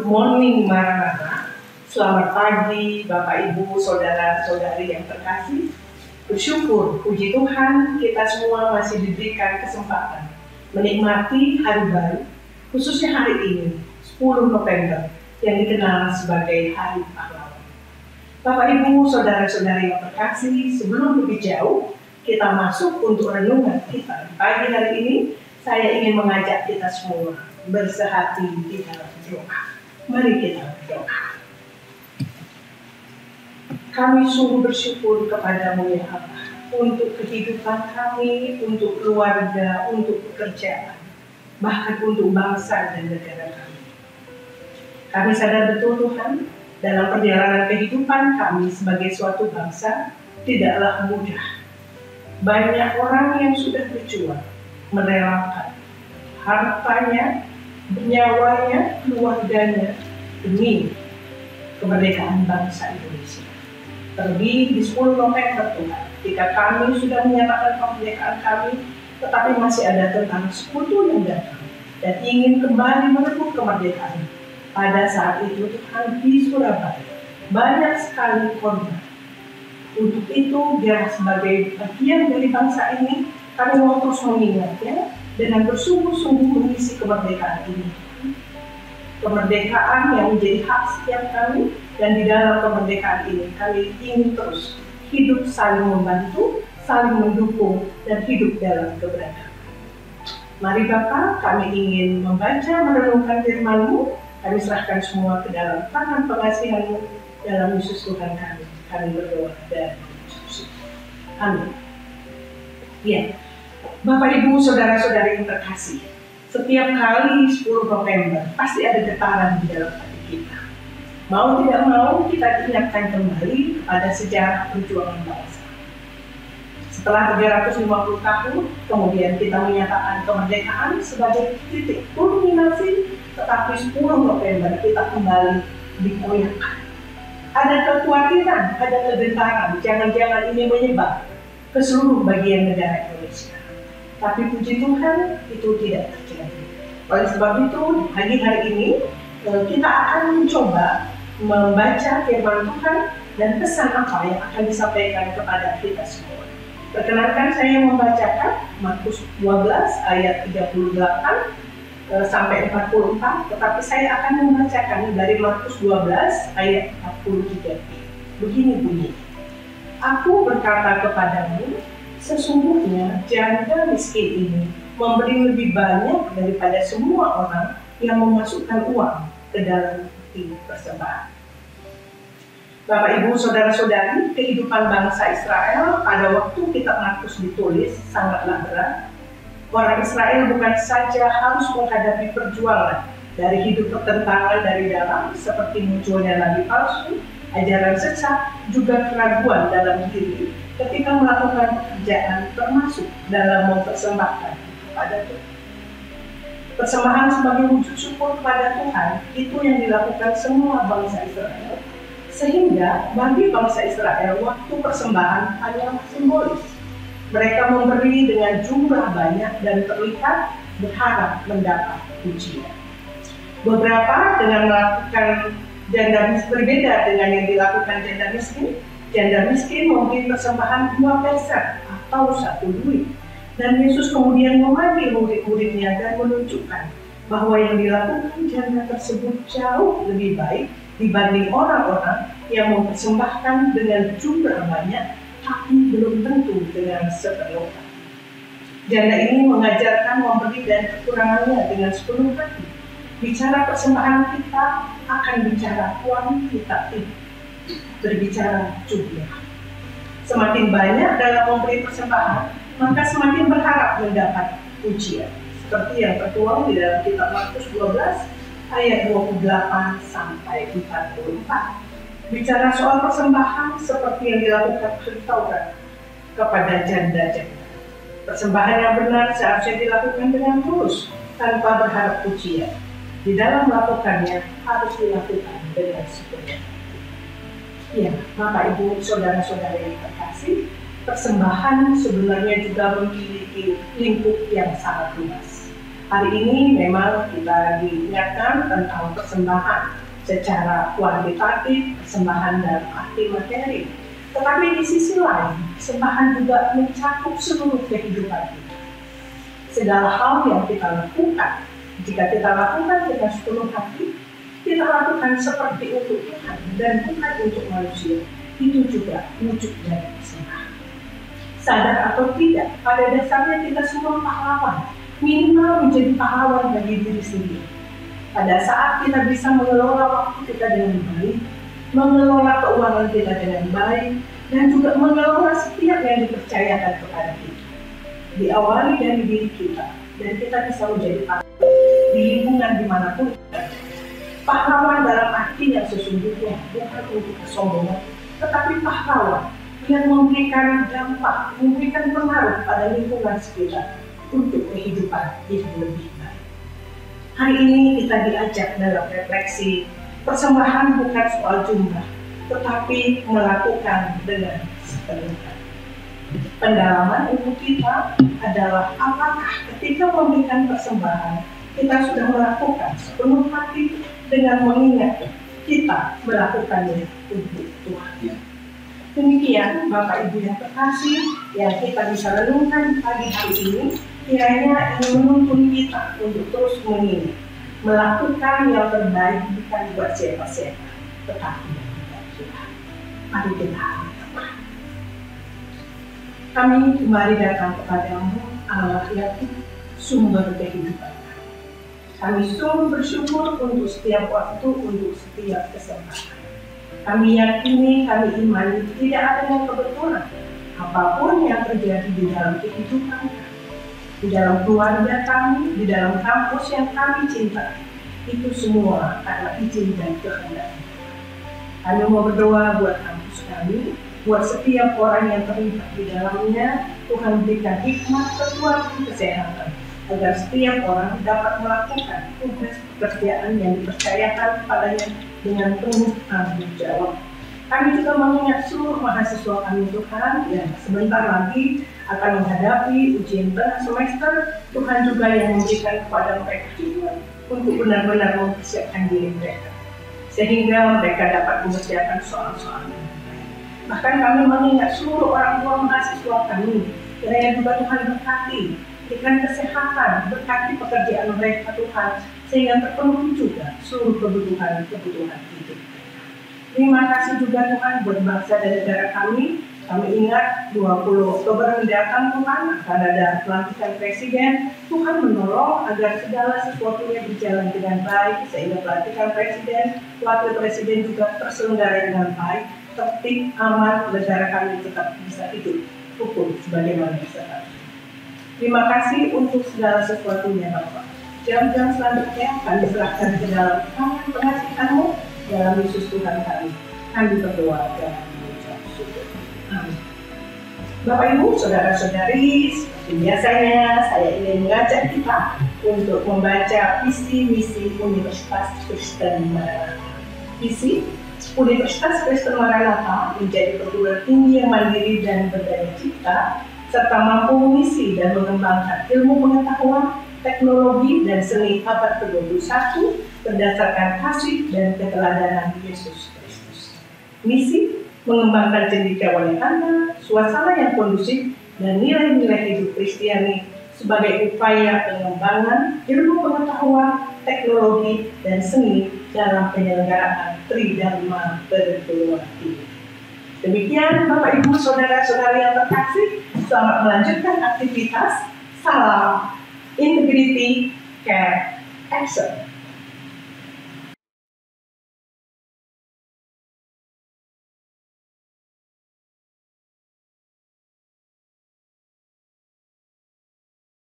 Good morning Maranatha. Selamat pagi Bapak Ibu, Saudara-saudari yang terkasih. Bersyukur, puji Tuhan kita semua masih diberikan kesempatan menikmati hari baru, khususnya hari ini, 10 November, yang dikenal sebagai Hari Pahlawan. Bapak Ibu, Saudara-saudari yang terkasih, sebelum lebih jauh kita masuk untuk renungan kita pagi hari ini, saya ingin mengajak kita semua bersehati di dalam doa. Mari kita berdoa. Kami sungguh bersyukur kepadamu ya Allah, untuk kehidupan kami, untuk keluarga, untuk pekerjaan, bahkan untuk bangsa dan negara kami. Kami sadar betul Tuhan, dalam perjalanan kehidupan kami sebagai suatu bangsa, tidaklah mudah. Banyak orang yang sudah berjuang, merelakan hartanya, nyawanya, keluarganya demi kemerdekaan bangsa Indonesia. Terlebih di 10 November Tuhan, ketika kami sudah menyatakan kemerdekaan kami, tetapi masih ada tentang sekutu yang datang dan ingin kembali merebut kemerdekaan. Pada saat itu Tuhan di Surabaya banyak sekali korban. Untuk itu, biar sebagai bagian dari bangsa ini, kami mau terus mengingatnya dengan bersungguh-sungguh mengisi kemerdekaan ini. Kemerdekaan yang menjadi hak setiap kami, dan di dalam kemerdekaan ini kami ingin terus hidup saling membantu, saling mendukung, dan hidup dalam keberagaman. Mari Bapa, kami ingin membaca merenungkan firman-Mu, kami serahkan semua ke dalam tangan pengasihan-Mu, dalam Yesus Tuhan kami. Kami berdoa dan bersyukur. Amin. Ya. Bapak Ibu, Saudara-saudari yang terkasih, setiap kali 10 November pasti ada getaran di dalam hati kita. Mau tidak mau kita diingatkan kembali pada sejarah perjuangan bangsa. Setelah 350 tahun, kemudian kita menyatakan kemerdekaan sebagai titik kulminasi, tetapi 10 November kita kembali dikoyakkan. Ada kekhawatiran, ada kegentaran, jangan-jangan ini menyebar ke seluruh bagian negara Indonesia. Tapi puji Tuhan itu tidak terjadi. Oleh sebab itu, pagi hari ini kita akan mencoba membaca firman Tuhan dan pesan apa yang akan disampaikan kepada kita semua. Perkenankan saya membacakan Markus 12 ayat 38 sampai 44, tetapi saya akan membacakan dari Markus 12 ayat 43. Begini bunyi. Aku berkata kepadamu, sesungguhnya janda miskin ini memberi lebih banyak daripada semua orang yang memasukkan uang ke dalam peti persembahan. Bapak Ibu, Saudara-saudari, kehidupan bangsa Israel pada waktu kitab Markus ditulis sangatlah berat. Orang Israel bukan saja harus menghadapi perjuangan dari hidup pertentangan dari dalam seperti munculnya nabi palsu, ajaran sesat, juga keraguan dalam diri ketika melakukan pekerjaan termasuk dalam mempersembahkan kepada Tuhan. Persembahan sebagai wujud syukur kepada Tuhan itu yang dilakukan semua bangsa Israel, sehingga bagi bangsa Israel waktu persembahan hanyalah simbolis. Mereka memberi dengan jumlah banyak dan terlihat berharap mendapat pujian. Beberapa dengan melakukan janda miskin berbeda dengan yang dilakukan janda miskin. Janda miskin memberi persembahan 2 peser atau 1 duit. Dan Yesus kemudian memanggil murid-muridnya dan menunjukkan bahwa yang dilakukan janda tersebut jauh lebih baik dibanding orang-orang yang mempersembahkan dengan jumlah banyak, tapi belum tentu dengan sepenuh hati. Janda ini mengajarkan memberi dan kekurangannya dengan sepenuh hati. Bicara persembahan kita akan bicara kuantitatif, berbicara jumlah. Semakin banyak dalam memberi persembahan, maka semakin berharap mendapat pujian. Seperti yang tertuang di dalam kitab Markus 12 ayat 28 sampai 44. Bicara soal persembahan seperti yang dilakukan Taurat kepada janda-janda. Persembahan yang benar seharusnya dilakukan dengan tulus tanpa berharap pujian. Di dalam melakukannya harus dilakukan dengan sepenuh. Ya, Bapak Ibu, Saudara-saudari yang terkasih, persembahan sebenarnya juga memiliki lingkup yang sangat luas. Hari ini memang kita diingatkan tentang persembahan secara kuantitatif, persembahan dalam arti materi. Tetapi di sisi lain, persembahan juga mencakup seluruh kehidupan kita. Segala hal yang kita lakukan, jika kita lakukan dengan sepenuh hati, kita lakukan seperti untuk Tuhan dan bukan untuk manusia, itu juga wujud dari persembahan. Sadar atau tidak, pada dasarnya kita semua pahlawan, minimal menjadi pahlawan bagi diri sendiri. Pada saat kita bisa mengelola waktu kita dengan baik, mengelola keuangan kita dengan baik, dan juga mengelola setiap yang dipercayakan kepada kita. Diawali dari diri kita, dan kita bisa menjadi pahlawan di lingkungan dimanapun kita. Pahlawan dalam arti yang sesungguhnya bukan untuk kesombongan, tetapi pahlawan yang memberikan dampak, memberikan pengaruh pada lingkungan sekitar untuk kehidupan yang lebih baik. Hari ini kita diajak dalam refleksi, persembahan bukan soal jumlah, tetapi melakukan dengan sepenuh hati. Pendalaman untuk kita adalah apakah ketika memberikan persembahan, kita sudah melakukan sepenuh hati dengan mengingat kita melakukannya untuk Tuhan. Demikian Bapak Ibu yang terkasih, yang kita bisa renungkan pagi hari ini, kiranya ini menuntun kita untuk terus mengingat, melakukan yang terbaik bukan buat siapa-siapa, tetapi buat Tuhan. Mari kita berdoa. Kami kembali datang kepadamu, Allah yang sumber kehidupan. Kami sungguh bersyukur untuk setiap waktu, untuk setiap kesempatan. Kami yakini, kami imani, tidak ada yang kebetulan. Apapun yang terjadi di dalam kehidupan kami, di dalam keluarga kami, di dalam kampus yang kami cintai, itu semua karena izin dan kehendak. Kami mau berdoa buat kampus kami, buat setiap orang yang terlibat di dalamnya. Tuhan berikan hikmat, kekuatan, kesehatan, agar setiap orang dapat melakukan tugas pekerjaan yang dipercayakan kepadanya dengan penuh tanggung jawab. Kami juga mengingat seluruh mahasiswa kami Tuhan yang sebentar lagi akan menghadapi ujian tengah semester. Tuhan juga yang memberikan kepada mereka juga untuk benar-benar mempersiapkan diri mereka, sehingga mereka dapat mengerjakan soal-soalnya. Bahkan kami mengingat seluruh orang tua mahasiswa kami, kiranya juga Tuhan berkati, berikan kesehatan, berkati pekerjaan mereka Tuhan, sehingga terpenuhi juga seluruh kebutuhan hidup. Terima kasih juga Tuhan buat bangsa dan negara kami. Kami ingat 20 Oktober mendatang Tuhan akan ada pelantikan presiden. Tuhan menolong agar segala sesuatunya berjalan dengan baik, sehingga pelantikan presiden, wakil presiden juga terselenggara dengan baik, tertib, aman, negara kami tetap bisa hidup hukum sebagaimana seharusnya. Terima kasih untuk segala sesuatunya Bapak. Jam-jam selanjutnya kami serahkan ke dalam tangan pengasihan-Mu dalam Yesus Tuhan kami. Kami berdoa dan mengucap syukur. Amin. Bapak Ibu, saudara-saudari, seperti biasanya saya ingin mengajak kita untuk membaca visi misi Universitas Kristen Maranatha. Visi Universitas Kristen Maranatha menjadi perguruan tinggi yang mandiri dan berdaya cipta, serta mampu mengisi dan mengembangkan ilmu pengetahuan, teknologi, dan seni abad ke-21 berdasarkan kasih dan keteladanan Yesus Kristus. Misi mengembangkan cendekia oleh anak, suasana yang kondusif, dan nilai-nilai hidup Kristiani sebagai upaya pengembangan ilmu pengetahuan, teknologi, dan seni dalam penyelenggaraan Tridharma perguruan tinggi. Demikian Bapak Ibu Saudara-saudari yang terkasih, selamat melanjutkan aktivitas. Salam Integrity Care Action.